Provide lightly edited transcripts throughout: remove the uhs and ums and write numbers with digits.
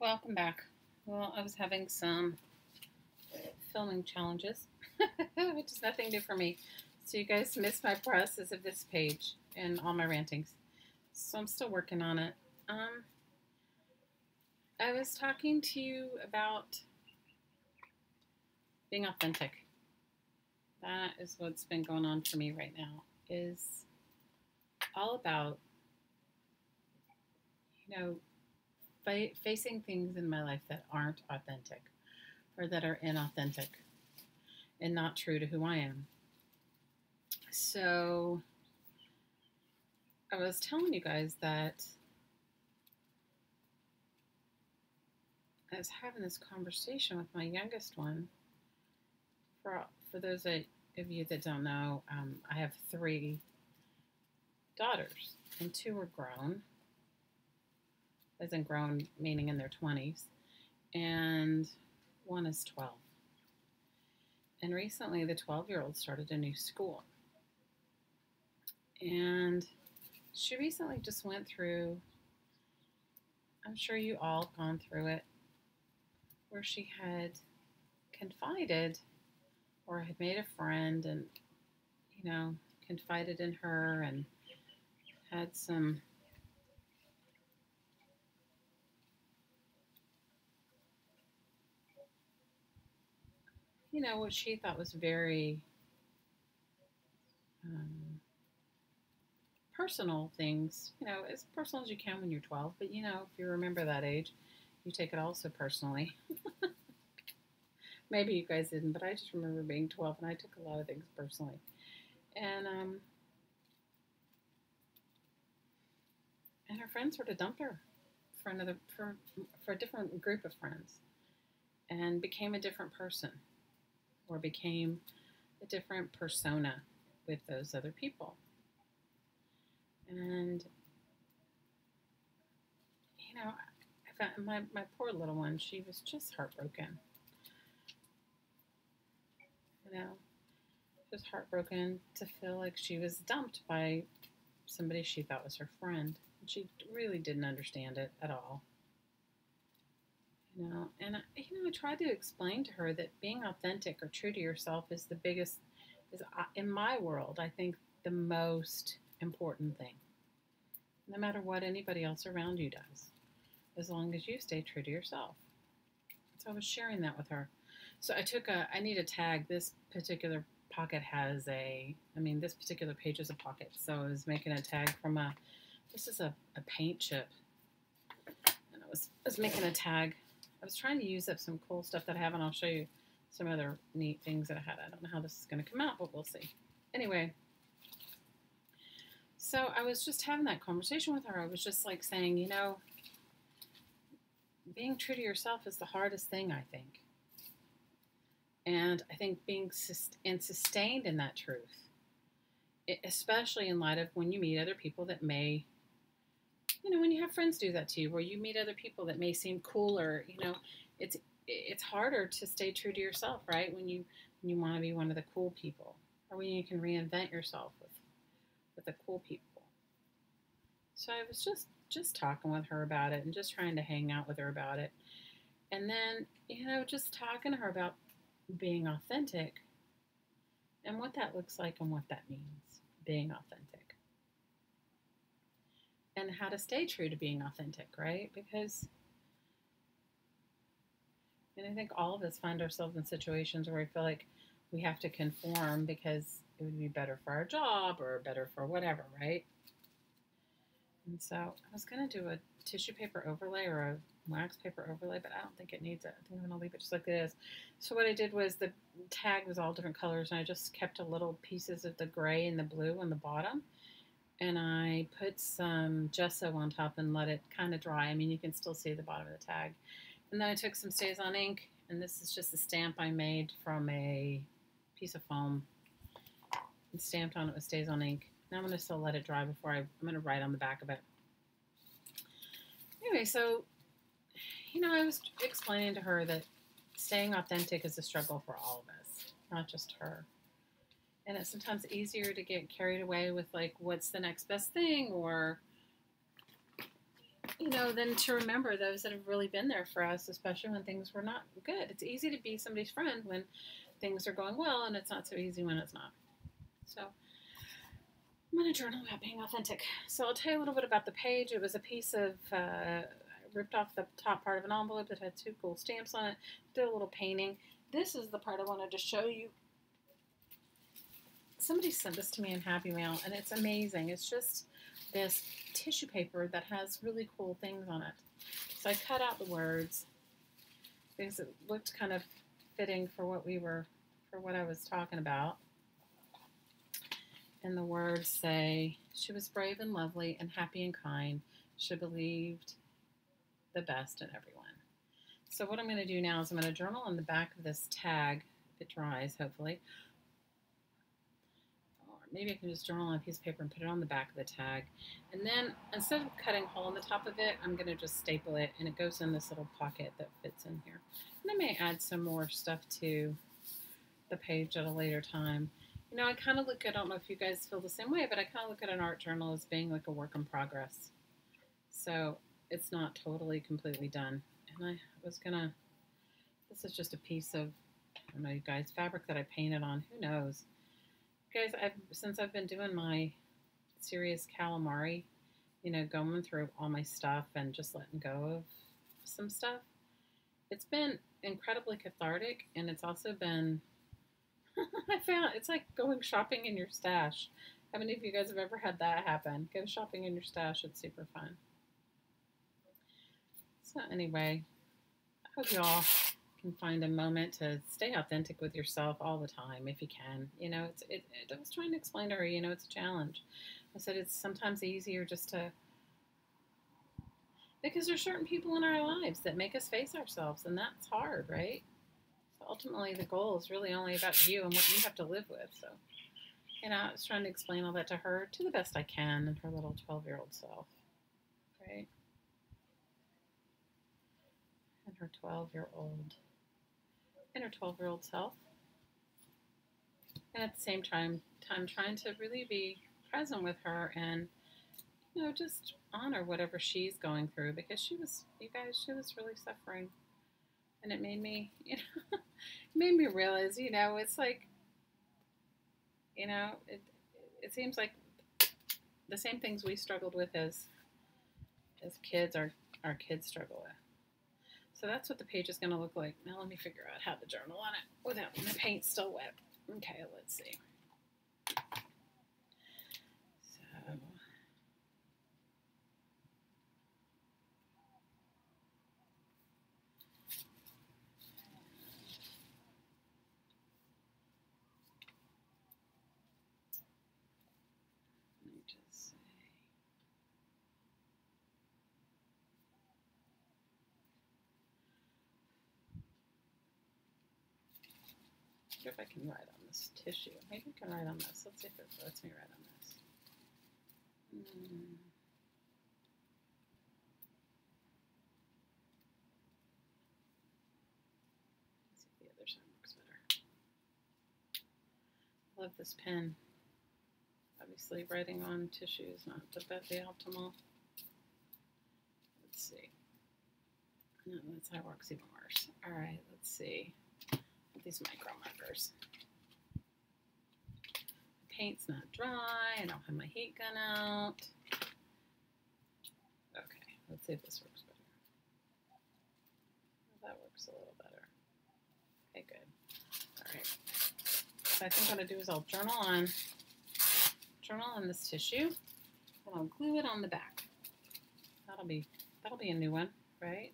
Welcome back. Well, I was having some filming challenges, which is nothing new for me. So you guys missed my process of this page and all my rantings. So I'm still working on it. Um, I was talking to you about being authentic. That is what's been going on for me right now. Is all about you know facing things in my life that aren't authentic or that are inauthentic and not true to who I am. So I was telling you guys that I was having this conversation with my youngest one. For those of you that don't know, I have three daughters, and two are grown, as in grown meaning in their 20s, and one is 12. And recently, the 12-year-old started a new school. And she recently just went through, I'm sure you all gone through it, where she had confided or had made a friend and, confided in her and had some what she thought was very personal things, as personal as you can when you're 12. But, if you remember that age, you take it all so personally. Maybe you guys didn't, but I just remember being 12 and I took a lot of things personally. And her friends sort of dumped her for a different group of friends and became a different person or became a different persona with those other people. And, I found my poor little one, she was just heartbroken. Just heartbroken to feel like she was dumped by somebody she thought was her friend. And she really didn't understand it at all. And I tried to explain to her that being authentic or true to yourself is the biggest, is in my world, I think the most important thing. No matter what anybody else around you does, as long as you stay true to yourself. So I was sharing that with her. So I need a tag. This particular pocket has this particular page is a pocket. So I was making a tag from this is a paint chip. And I was making a tag. I was trying to use up some cool stuff that I have, and I'll show you some other neat things that I had. I don't know how this is going to come out, but we'll see. Anyway, so I was just having that conversation with her. I was just like saying, being true to yourself is the hardest thing, I think. And I think being sustained in that truth, especially in light of when you meet other people that may, when you have friends do that to you, or you meet other people that may seem cooler, it's harder to stay true to yourself, right? When you want to be one of the cool people, or when you can reinvent yourself with the cool people. So I was just talking with her about it and just trying to hang out with her about it. And then, just talking to her about being authentic and what that looks like and what that means, being authentic. And how to stay true to being authentic, right? Because I think all of us find ourselves in situations where we feel like we have to conform because it would be better for our job or better for whatever, right? And so I was going to do a tissue paper overlay or a wax paper overlay, but I don't think it needs it. I think I'm going to leave it just like it is. So what I did was the tag was all different colors, and I just kept a little pieces of the gray and the blue on the bottom. And I put some gesso on top and let it kind of dry. I mean, you can still see the bottom of the tag. And then I took some Stays On ink, and this is just a stamp I made from a piece of foam and stamped on it with Stays On ink. Now I'm going to still let it dry before I'm going to write on the back of it. Anyway, so, I was explaining to her that staying authentic is a struggle for all of us, not just her. And it's sometimes easier to get carried away with, like, what's the next best thing, or you know, then to remember those that have really been there for us, especially when things were not good. It's easy to be somebody's friend when things are going well, and it's not so easy when it's not. So I'm going to journal about being authentic. So I'll tell you a little bit about the page. It was a piece of, ripped off the top part of an envelope that had 2 cool stamps on it. Did a little painting. This is the part I wanted to show you. Somebody sent this to me in Happy Mail, and it's amazing. It's just this tissue paper that has really cool things on it. So I cut out the words because it looked kind of fitting for what I was talking about. And the words say, she was brave and lovely and happy and kind. She believed the best in everyone. So what I'm going to do now is I'm going to journal on the back of this tag. If it dries, hopefully. Or maybe I can just journal on a piece of paper and put it on the back of the tag. And then instead of cutting a hole in the top of it, I'm going to just staple it, and it goes in this little pocket that fits in here. And I may add some more stuff to the page at a later time. You know, I kind of look at, I don't know if you guys feel the same way, but I kind of look at an art journal as being like a work in progress. So it's not totally completely done. And I was gonna, this is just a piece of, I don't know, you guys, fabric that I painted on. Who knows? Guys, since I've been doing my serious calamari, you know, going through all my stuff and just letting go of some stuff, it's been incredibly cathartic, and it's also been, I found it's like going shopping in your stash. How many of you guys have ever had that happen? Go shopping in your stash. It's super fun. So anyway, I hope you all can find a moment to stay authentic with yourself all the time if you can. You know, I was trying to explain to her, you know, it's a challenge. I said it's sometimes easier just to, because there's certain people in our lives that make us face ourselves, and that's hard, right? Ultimately, the goal is really only about you and what you have to live with. So, you know, I was trying to explain all that to her to the best I can and her little 12-year-old self, right? And her 12-year-old self. And at the same time trying to really be present with her and, you know, just honor whatever she's going through, because she was, you guys, she was really suffering. And it made me, you know, it made me realize, you know, it's like, you know, it seems like the same things we struggled with as kids, our kids struggle with. So that's what the page is going to look like. Now let me figure out how to journal on it without my paint still wet. Okay, let's see. So let me just say, I wonder if I can write on this tissue. Maybe I can write on this. Let's see if it lets me write on this. Let's see if the other side works better. I love this pen. Obviously, writing on tissue is not the optimal. Let's see. No, that's how it works even worse. All right, let's see. These micro markers. The paint's not dry. I don't have my heat gun out. Okay, let's see if this works better. That works a little better. Okay, good. All right. So I think what I'll do is I'll journal on this tissue, and I'll glue it on the back. That'll be a new one, right?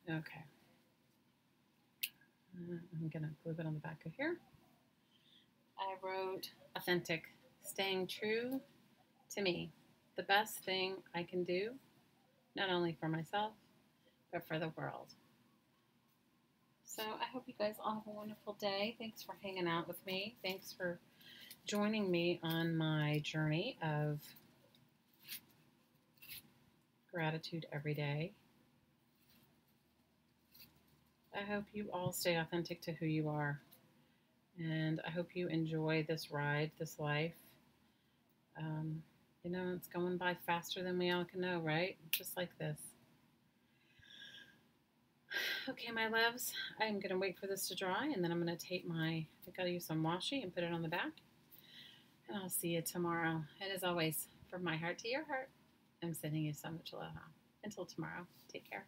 Okay. I'm going to glue it on the back of here. I wrote authentic, staying true to me. The best thing I can do, not only for myself, but for the world. So I hope you guys all have a wonderful day. Thanks for hanging out with me. Thanks for joining me on my journey of gratitude every day. I hope you all stay authentic to who you are. And I hope you enjoy this ride, this life. You know, it's going by faster than we all can know, right? Just like this. Okay, my loves, I'm going to wait for this to dry, and then I'm going to take I got to use some washi and put it on the back. And I'll see you tomorrow. And as always, from my heart to your heart, I'm sending you so much aloha. Until tomorrow, take care.